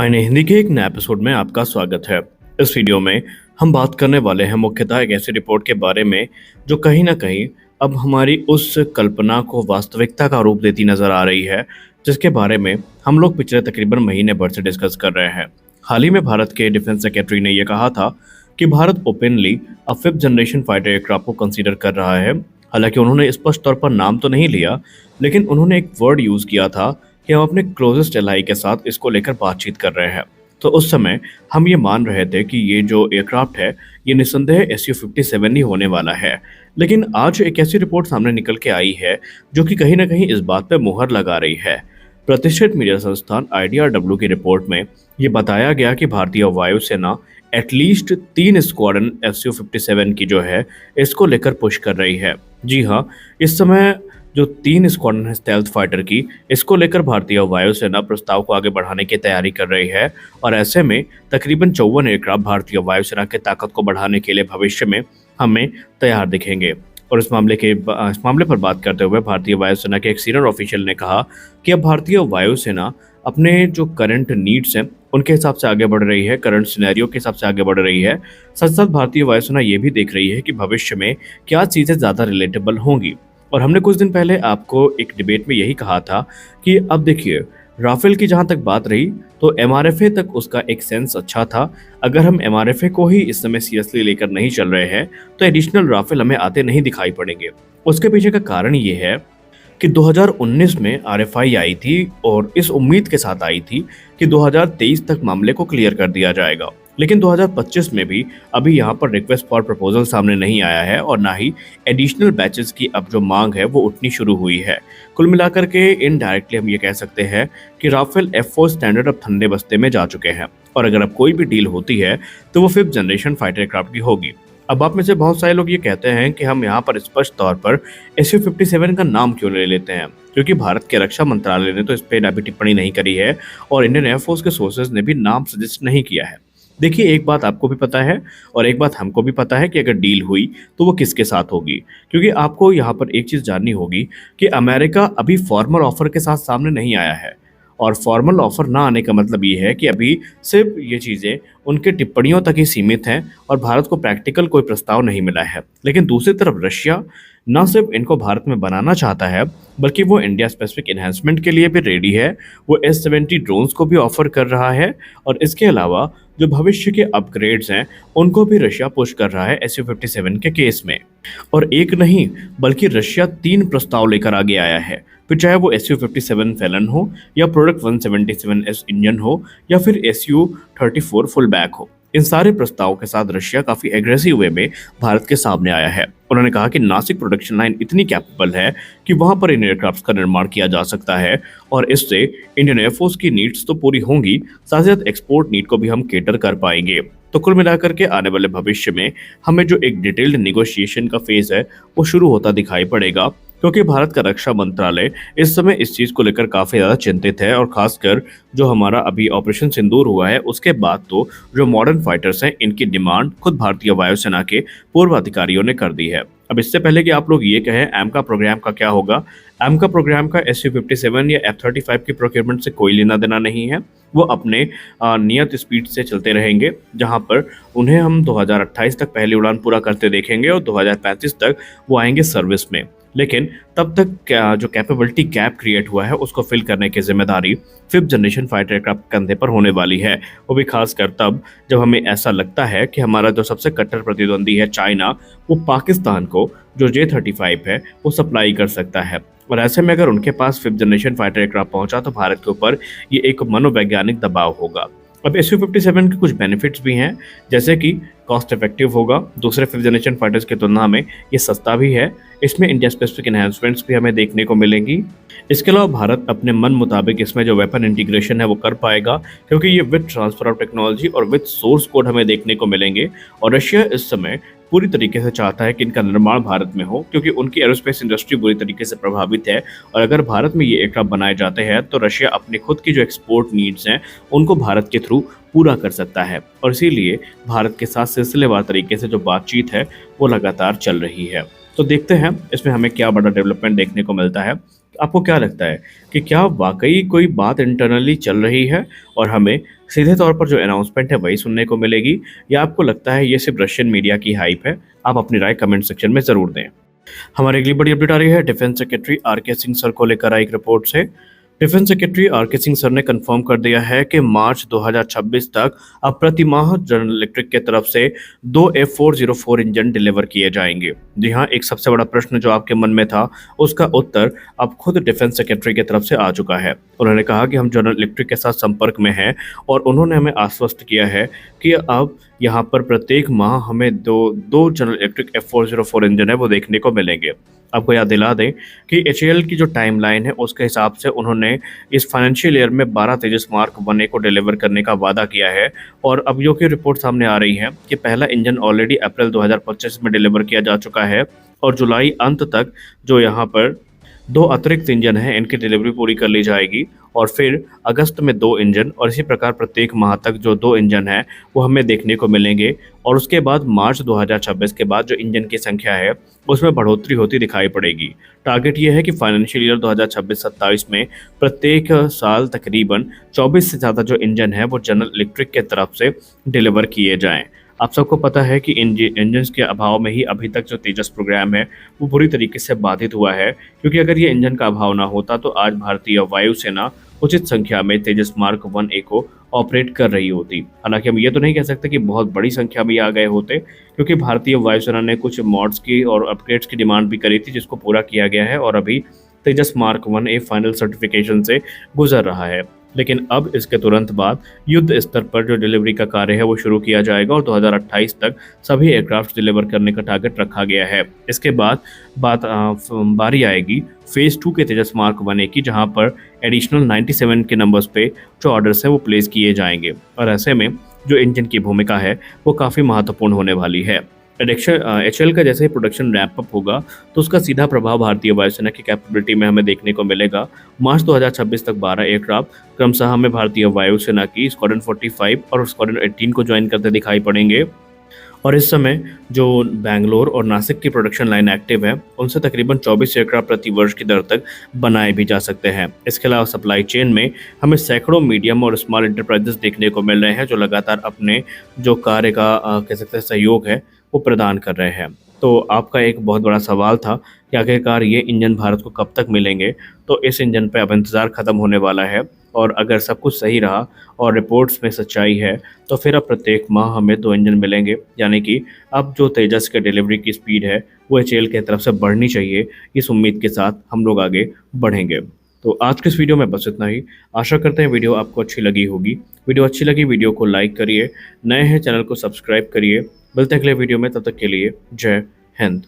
आईने हिंदी के एक नए एपिसोड में आपका स्वागत है। इस वीडियो में हम बात करने वाले हैं मुख्यतः एक ऐसी रिपोर्ट के बारे में जो कहीं ना कहीं अब हमारी उस कल्पना को वास्तविकता का रूप देती नजर आ रही है, जिसके बारे में हम लोग पिछले तकरीबन महीने भर से डिस्कस कर रहे हैं। हाल ही में भारत के डिफेंस सेक्रेटरी ने यह कहा था कि भारत ओपनली अब फिफ्थ जनरेशन फाइटर एयरक्राफ्ट को कंसीडर कर रहा है। हालांकि उन्होंने स्पष्ट तौर पर नाम तो नहीं लिया, लेकिन उन्होंने एक वर्ड यूज किया था कि हम अपने क्लोजेस्ट एलाई के साथ इसको लेकर बातचीत कर रहे हैं। तो उस समय हम ये मान रहे थे कि ये जो एयरक्राफ्ट है ये निस्संदेह SU-57 ही होने वाला है। लेकिन आज एक ऐसी रिपोर्ट सामने निकल के आई है जो कि कहीं ना कहीं इस बात पे मुहर लगा रही है। प्रतिष्ठित मीडिया संस्थान IDRW की रिपोर्ट में ये बताया गया कि भारतीय वायुसेना एटलीस्ट 3 स्क्वाड्रन SU-57 की जो है इसको लेकर पुश कर रही है। जी हाँ, इस समय जो 3 स्क्वाड्रन है स्टेल्थ फाइटर की, इसको लेकर भारतीय वायुसेना प्रस्ताव को आगे बढ़ाने की तैयारी कर रही है। और ऐसे में तकरीबन 54 एयरक्राफ्ट भारतीय वायुसेना की ताकत को बढ़ाने के लिए भविष्य में हमें तैयार दिखेंगे। और इस मामले पर बात करते हुए भारतीय वायुसेना के एक सीनियर ऑफिशियल ने कहा कि अब भारतीय वायुसेना अपने जो करंट नीड्स हैं उनके हिसाब से आगे बढ़ रही है, करंट सिनेरियो के हिसाब से आगे बढ़ रही है। साथ साथ भारतीय वायुसेना ये भी देख रही है कि भविष्य में क्या चीज़ें ज़्यादा रिलेटेबल होंगी। और हमने कुछ दिन पहले आपको एक डिबेट में यही कहा था कि अब देखिए, राफेल की जहां तक बात रही तो MRFA तक उसका एक सेंस अच्छा था। अगर हम MRFA को ही इस समय सीरियसली लेकर नहीं चल रहे हैं तो एडिशनल राफेल हमें आते नहीं दिखाई पड़ेंगे। उसके पीछे का कारण ये है कि 2019 में RFI आई थी और इस उम्मीद के साथ आई थी कि 2023 तक मामले को क्लियर कर दिया जाएगा। लेकिन 2025 में भी अभी यहाँ पर रिक्वेस्ट फॉर प्रपोजल सामने नहीं आया है और ना ही एडिशनल बैचेस की अब जो मांग है वो उठनी शुरू हुई है। कुल मिलाकर के इनडायरेक्टली हम ये कह सकते हैं कि राफेल F4 स्टैंडर्ड अब ठंडे बस्ते में जा चुके हैं और अगर अब कोई भी डील होती है तो वो फिफ्थ जनरेशन फाइटर एयरक्राफ्ट की होगी। अब आप में से बहुत सारे लोग ये कहते हैं कि हम यहाँ पर स्पष्ट तौर पर SU-57 का नाम क्यों ले लेते हैं, क्योंकि भारत के रक्षा मंत्रालय ने तो इस पर अभी टिप्पणी नहीं करी है और इंडियन एयरफोर्स के सोर्सेज ने भी नाम सजेस्ट नहीं किया है। देखिए, एक बात आपको भी पता है और एक बात हमको भी पता है कि अगर डील हुई तो वो किसके साथ होगी। क्योंकि आपको यहाँ पर एक चीज़ जाननी होगी कि अमेरिका अभी फॉर्मल ऑफर के साथ सामने नहीं आया है और फॉर्मल ऑफर ना आने का मतलब ये है कि अभी सिर्फ ये चीज़ें उनके टिप्पणियों तक ही सीमित हैं और भारत को प्रैक्टिकल कोई प्रस्ताव नहीं मिला है। लेकिन दूसरी तरफ रशिया न सिर्फ इनको भारत में बनाना चाहता है बल्कि वो इंडिया स्पेसिफिक इन्हेंसमेंट के लिए भी रेडी है। वो S-70 ड्रोन्स को भी ऑफर कर रहा है और इसके अलावा जो भविष्य के अपग्रेड्स हैं उनको भी रशिया पुश कर रहा है SU-57 के केस में। और एक नहीं बल्कि रशिया 3 प्रस्ताव लेकर आगे आया है, फिर चाहे वो SU-57 फैलन हो या प्रोडक्ट 177S इंजन हो या फिर SU-34 फुल बैक हो। इन सारे प्रस्तावों के साथ रशिया काफी एग्रेसिव वे में भारत के सामने आया है। उन्होंने कहा कि नासिक प्रोडक्शन लाइन इतनी कैपेबल है कि वहां पर इन एयरक्राफ्ट का निर्माण किया जा सकता है और इससे इंडियन एयरफोर्स की नीड्स तो पूरी होंगी, साथ ही साथ एक्सपोर्ट नीड को भी हम केटर कर पाएंगे। तो कुल मिलाकर के आने वाले भविष्य में हमें जो एक डिटेल्ड निगोशिएशन का फेज है वो शुरू होता दिखाई पड़ेगा, क्योंकि भारत का रक्षा मंत्रालय इस समय इस चीज़ को लेकर काफ़ी ज़्यादा चिंतित है। और खासकर जो हमारा अभी ऑपरेशन सिंदूर हुआ है उसके बाद तो जो मॉडर्न फाइटर्स हैं इनकी डिमांड खुद भारतीय वायुसेना के पूर्व अधिकारियों ने कर दी है। अब इससे पहले कि आप लोग ये कहें AMCA प्रोग्राम का क्या होगा, AMCA प्रोग्राम का SU-57 या F-35 की प्रोक्योरमेंट से कोई लेना देना नहीं है। वो अपने नियत स्पीड से चलते रहेंगे, जहां पर उन्हें हम 2028 तक पहली उड़ान पूरा करते देखेंगे और 2035 तक वो आएंगे सर्विस में। लेकिन तब तक जो कैपेबिलिटी गैप क्रिएट हुआ है उसको फिल करने की जिम्मेदारी फिफ्थ जनरेशन फाइटर एयरक्राफ्ट कंधे पर होने वाली है। वो भी खासकर तब जब हमें ऐसा लगता है कि हमारा जो सबसे कट्टर प्रतिद्वंदी है चाइना, वो पाकिस्तान को जो J-35 है वो सप्लाई कर सकता है। और ऐसे में अगर उनके पास फिफ्थ जनरेशन फाइटर एयरक्राफ्ट पहुंचा तो भारत के ऊपर ये एक मनोवैज्ञानिक दबाव होगा। अब SU-57 के कुछ बेनिफिट्स भी हैं, जैसे कि कॉस्ट इफेक्टिव होगा, दूसरे फिफ्थ जनरेशन फाइटर्स की तुलना में ये सस्ता भी है, इसमें इंडिया स्पेसिफिक एनहांसमेंट्स भी हमें देखने को मिलेंगी। इसके अलावा भारत अपने मन मुताबिक इसमें जो वेपन इंटीग्रेशन है वो कर पाएगा, क्योंकि ये विद ट्रांसफर ऑफ टेक्नोलॉजी और विद सोर्स कोड हमें देखने को मिलेंगे। और रशिया इस समय पूरी तरीके से चाहता है कि इनका निर्माण भारत में हो, क्योंकि उनकी एरोस्पेस इंडस्ट्री बुरी तरीके से प्रभावित है। और अगर भारत में ये एयरक्राफ्ट बनाए जाते हैं तो रशिया अपने खुद की जो एक्सपोर्ट नीड्स हैं उनको भारत के थ्रू पूरा कर सकता है। और इसीलिए भारत के साथ सिलसिलेवार तरीके से जो बातचीत है वो लगातार चल रही है। तो देखते हैं इसमें हमें क्या बड़ा डेवलपमेंट देखने को मिलता है। आपको क्या लगता है कि क्या वाक़ई कोई बात इंटरनली चल रही है और हमें सीधे तौर पर जो अनाउंसमेंट है वही सुनने को मिलेगी, या आपको लगता है ये सिर्फ़ रशियन मीडिया की हाइप है? आप अपनी राय कमेंट सेक्शन में ज़रूर दें। हमारी अगली बड़ी अपडेट आ रही है defence secretary RK Singh sir को लेकर आई एक रिपोर्ट से। Defence secretary RK Singh sir ने कंफर्म कर दिया है कि मार्च 2026 तक अब प्रति माह जनरल इलेक्ट्रिक की तरफ से 2 F404 इंजन डिलीवर किए जाएंगे। जी हाँ, एक सबसे बड़ा प्रश्न जो आपके मन में था उसका उत्तर अब खुद डिफेंस सेक्रेटरी की तरफ से आ चुका है। उन्होंने कहा कि हम जनरल इलेक्ट्रिक के साथ संपर्क में हैं और उन्होंने हमें आश्वस्त किया है कि अब यहाँ पर प्रत्येक माह हमें दो जनरल इलेक्ट्रिक F404 इंजन है वो देखने को मिलेंगे। आपको याद दिला दें कि एचएएल की जो टाइमलाइन है उसके हिसाब से उन्होंने इस फाइनेंशियल ईयर में 12 तेजस मार्क 1A को डिलीवर करने का वादा किया है। और अब जो कि रिपोर्ट सामने आ रही है कि पहला इंजन ऑलरेडी अप्रैल 2025 में डिलीवर किया जा चुका है और जुलाई अंत तक जो यहाँ पर 2 अतिरिक्त इंजन हैं इनकी डिलीवरी पूरी कर ली जाएगी और फिर अगस्त में 2 इंजन और इसी प्रकार प्रत्येक माह तक जो 2 इंजन हैं वो हमें देखने को मिलेंगे। और उसके बाद मार्च 2026 के बाद जो इंजन की संख्या है उसमें बढ़ोतरी होती दिखाई पड़ेगी। टारगेट ये है कि फाइनेंशियल ईयर 2026-27 में प्रत्येक साल तकरीबन 24 से ज़्यादा जो इंजन है वो जनरल इलेक्ट्रिक के तरफ से डिलीवर किए जाएँ। आप सबको पता है कि इंजन्स के अभाव में ही अभी तक जो तेजस प्रोग्राम है वो बुरी तरीके से बाधित हुआ है, क्योंकि अगर ये इंजन का अभाव ना होता तो आज भारतीय वायुसेना उचित संख्या में तेजस मार्क 1A को ऑपरेट कर रही होती। हालांकि हम ये तो नहीं कह सकते कि बहुत बड़ी संख्या में ये आ गए होते, क्योंकि भारतीय वायुसेना ने कुछ मॉड्स की और अपग्रेड्स की डिमांड भी करी थी जिसको पूरा किया गया है और अभी तेजस मार्क 1A फाइनल सर्टिफिकेशन से गुजर रहा है। लेकिन अब इसके तुरंत बाद युद्ध स्तर पर जो डिलीवरी का कार्य है वो शुरू किया जाएगा और 2028 तक सभी एयरक्राफ्ट डिलीवर करने का टारगेट रखा गया है। इसके बाद बारी आएगी फेज़ 2 के तेजस मार्क 1A की, जहां पर एडिशनल 97 के नंबर्स पे जो ऑर्डर्स हैं वो प्लेस किए जाएंगे और ऐसे में जो इंजन की भूमिका है वो काफ़ी महत्वपूर्ण होने वाली है। एचएल का जैसे ही प्रोडक्शन रैंप अप होगा तो उसका सीधा प्रभाव भारतीय वायुसेना की कैपेबिलिटी में हमें देखने को मिलेगा। मार्च 2026 तक 12 एयरक्राफ्ट क्रमशः हमें भारतीय वायुसेना की स्क्वाड्रन 45 और स्क्वाड्रन 18 को ज्वाइन करते दिखाई पड़ेंगे। और इस समय जो बैंगलोर और नासिक की प्रोडक्शन लाइन एक्टिव है उनसे तकरीबन 24 एयरक्राफ्ट प्रति वर्ष की दर तक बनाए भी जा सकते हैं। इसके अलावा सप्लाई चेन में हमें सैकड़ों मीडियम और स्मॉल इंटरप्राइजेस देखने को मिल रहे हैं जो लगातार अपने जो कार्य का कह सकते हैं सहयोग है वो प्रदान कर रहे हैं। तो आपका एक बहुत बड़ा सवाल था कि आखिरकार ये इंजन भारत को कब तक मिलेंगे, तो इस इंजन पे अब इंतज़ार ख़त्म होने वाला है और अगर सब कुछ सही रहा और रिपोर्ट्स में सच्चाई है तो फिर अब प्रत्येक माह हमें 2 इंजन मिलेंगे। यानी कि अब जो तेजस के डिलीवरी की स्पीड है वो एचएएल की तरफ से बढ़नी चाहिए। इस उम्मीद के साथ हम लोग आगे बढ़ेंगे। तो आज के इस वीडियो में बस इतना ही। आशा करते हैं वीडियो आपको अच्छी लगी होगी। वीडियो अच्छी लगी वीडियो को लाइक करिए, नए हैं चैनल को सब्सक्राइब करिए। मिलते हैं अगले वीडियो में, तब तक के लिए जय हिंद।